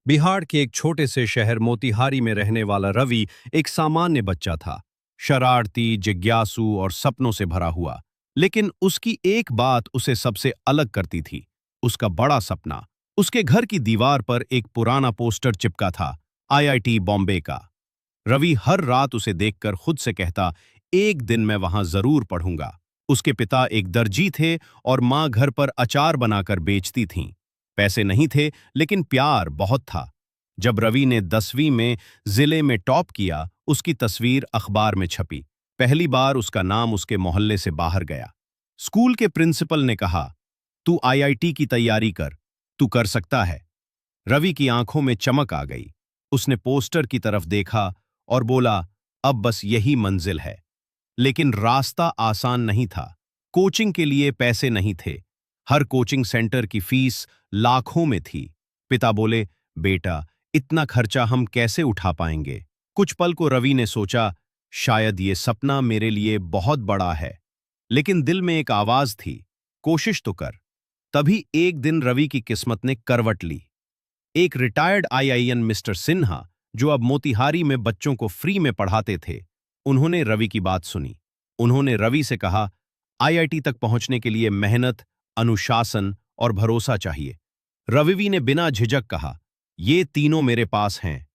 बिहार के एक छोटे से शहर मोतिहारी में रहने वाला रवि एक सामान्य बच्चा था। शरारती, जिज्ञासु और सपनों से भरा हुआ। लेकिन उसकी एक बात उसे सबसे अलग करती थी। उसका बड़ा सपना। उसके घर की दीवार पर एक पुराना पोस्टर चिपका था, आईआईटी बॉम्बे का। रवि हर रात उसे देखकर खुद से कहता, एक दिन मैं वहां जरूर पढ़ूंगा। उसके पिता एक दर्जी थे और मां घर पर अचार बनाकर बेचती थीं। पैसे नहीं थे, लेकिन प्यार बहुत था। जब रवि ने 10वीं में जिले में टॉप किया, उसकी तस्वीर अखबार में छपी। पहली बार उसका नाम उसके मोहल्ले से बाहर गया। स्कूल के प्रिंसिपल ने कहा, तू आईआईटी की तैयारी कर, तू कर सकता है। रवि की आंखों में चमक आ गई। उसने पोस्टर की तरफ देखा और बोला, अब बस यही मंजिल है। लेकिन रास्ता आसान नहीं था। कोचिंग के लिए पैसे नहीं थे। हर कोचिंग सेंटर की फीस लाखों में थी। पिता बोले, बेटा, इतना खर्चा हम कैसे उठा पाएंगे? कुछ पल को रवि ने सोचा, शायद ये सपना मेरे लिए बहुत बड़ा है। लेकिन दिल में एक आवाज थी, कोशिश तो कर। तभी एक दिन रवि की किस्मत ने करवट ली। एक रिटायर्ड आईआईएन मिस्टर सिन्हा, जो अब मोतिहारी में बच्चों को फ्री में पढ़ाते थे, उन्होंने रवि की बात सुनी। उन्होंने रवि से कहा, आईआईटी तक पहुंचने के लिए मेहनत, अनुशासन और भरोसा चाहिए। रवि ने बिना झिझक कहा, ये तीनों मेरे पास हैं।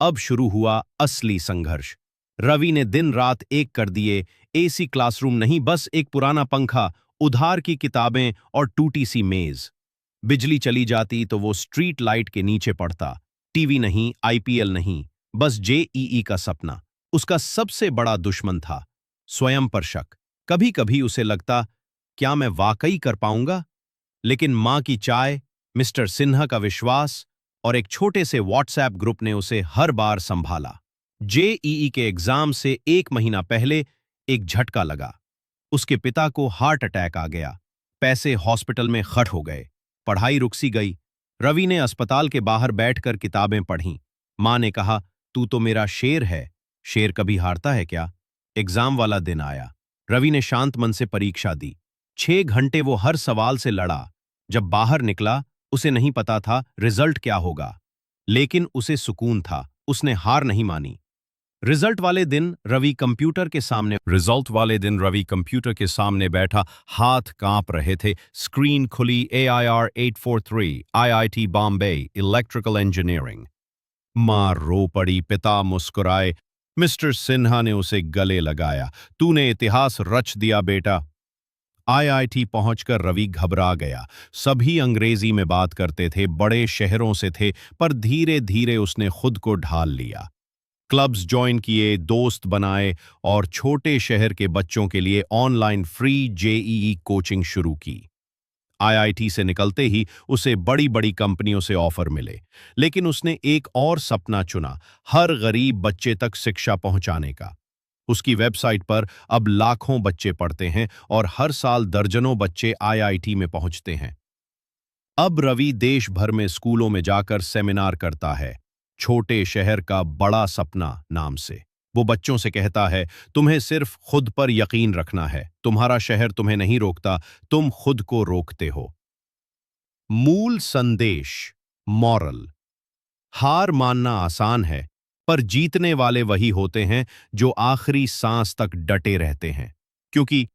अब शुरू हुआ असली संघर्ष। रवि ने दिन रात एक कर दिए। एसी क्लासरूम नहीं, बस एक पुराना पंखा, उधार की किताबें और टूटी सी मेज। बिजली चली जाती तो वो स्ट्रीट लाइट के नीचे पड़ता। टीवी नहीं, आईपीएल नहीं, बस जेईई का सपना। उसका सबसे बड़ा दुश्मन था स्वयं पर शक। कभी कभी उसे लगता, क्या मैं वाकई कर पाऊंगा? लेकिन मां की चाय, मिस्टर सिन्हा का विश्वास और एक छोटे से व्हाट्सएप ग्रुप ने उसे हर बार संभाला। जेईई के एग्जाम से एक महीना पहले एक झटका लगा। उसके पिता को हार्ट अटैक आ गया। पैसे हॉस्पिटल में खर्च हो गए। पढ़ाई रुक सी गई। रवि ने अस्पताल के बाहर बैठकर किताबें पढ़ीं। मां ने कहा, तू तो मेरा शेर है। शेर कभी हारता है क्या? एग्जाम वाला दिन आया। रवि ने शांत मन से परीक्षा दी। 6 घंटे वो हर सवाल से लड़ा। जब बाहर निकला, उसे नहीं पता था रिजल्ट क्या होगा। लेकिन उसे सुकून था, उसने हार नहीं मानी। रिजल्ट वाले दिन रवि कंप्यूटर के सामने बैठा, हाथ कांप रहे थे। स्क्रीन खुली, AIR 843, IIT Bombay, electrical engineering. मां रो पड़ी, पिता मुस्कुराए। मिस्टर सिन्हा ने उसे गले लगाया, तूने इतिहास रच दिया बेटा। आईआईटी पहुंचकर रवि घबरा गया। सभी अंग्रेजी में बात करते थे, बड़े शहरों से थे, पर धीरे धीरे उसने खुद को ढाल लिया। क्लब्स ज्वाइन किए, दोस्त बनाए और छोटे शहर के बच्चों के लिए ऑनलाइन फ्री जेईई कोचिंग शुरू की। आईआईटी से निकलते ही उसे बड़ी बड़ी कंपनियों से ऑफर मिले। लेकिन उसने एक और सपना चुना, हर गरीब बच्चे तक शिक्षा पहुंचाने का। उसकी वेबसाइट पर अब लाखों बच्चे पढ़ते हैं और हर साल दर्जनों बच्चे आईआईटी में पहुंचते हैं। अब रवि देश भर में स्कूलों में जाकर सेमिनार करता है, छोटे शहर का बड़ा सपना नाम से। वो बच्चों से कहता है, तुम्हें सिर्फ खुद पर यकीन रखना है, तुम्हारा शहर तुम्हें नहीं रोकता, तुम खुद को रोकते हो। मूल संदेश, मॉरल। हार मानना आसान है, पर जीतने वाले वही होते हैं जो आखिरी सांस तक डटे रहते हैं। क्योंकि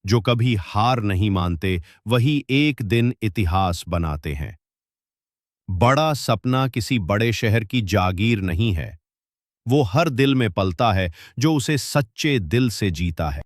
जो कभी हार नहीं मानते, वही एक दिन इतिहास बनाते हैं। बड़ा सपना किसी बड़े शहर की जागीर नहीं है। वो हर दिल में पलता है जो उसे सच्चे दिल से जीता है।